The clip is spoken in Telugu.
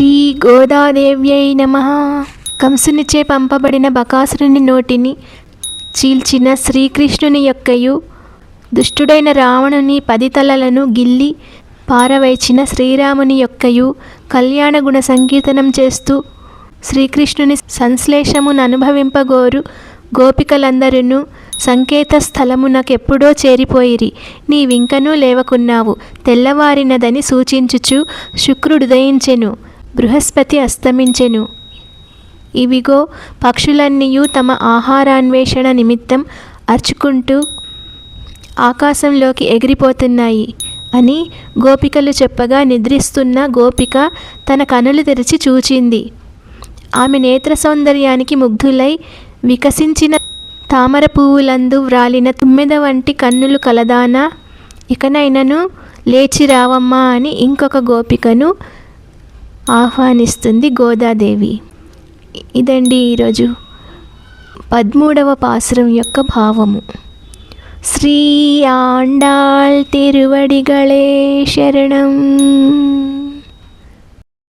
శ్రీ గోదాదేవ్యై నమః. కంసునిచే పంపబడిన బకాసురుని నోటిని చీల్చిన శ్రీకృష్ణుని యొక్కయు, దుష్టుడైన రావణుని 10 తలలను గిల్లి పారవైచిన శ్రీరాముని యొక్కయు కళ్యాణ గుణ సంకీర్తనం చేస్తూ శ్రీకృష్ణుని సంశ్లేషమును అనుభవింపగోరు గోపికలందరూ సంకేత స్థలమునకెప్పుడో చేరిపోయిరి. నీవింకనూ లేవకున్నావు. తెల్లవారినదని సూచించుచు శుక్రుడుదయించెను, బృహస్పతి అస్తమించెను. ఇవిగో పక్షులన్నీయు తమ ఆహారాన్వేషణ నిమిత్తం అర్చుకుంటూ ఆకాశంలోకి ఎగిరిపోతున్నాయి అని గోపికలు చెప్పగా నిద్రిస్తున్న గోపిక తన కనులు తెరిచి చూచింది. ఆమె నేత్ర సౌందర్యానికి ముగ్ధులై వికసించిన తామర పువ్వులందు వ్రాలిన తుమ్మెద వంటి కన్నులు కలదానా, ఇకనైనను లేచి రావమ్మా అని ఇంకొక గోపికను ఆహ్వానిస్తుంది గోదాదేవి. ఇదండి ఈరోజు 13వ పాసురం యొక్క భావము. శ్రీ ఆండాళ్ తిరువడిగళే శరణం.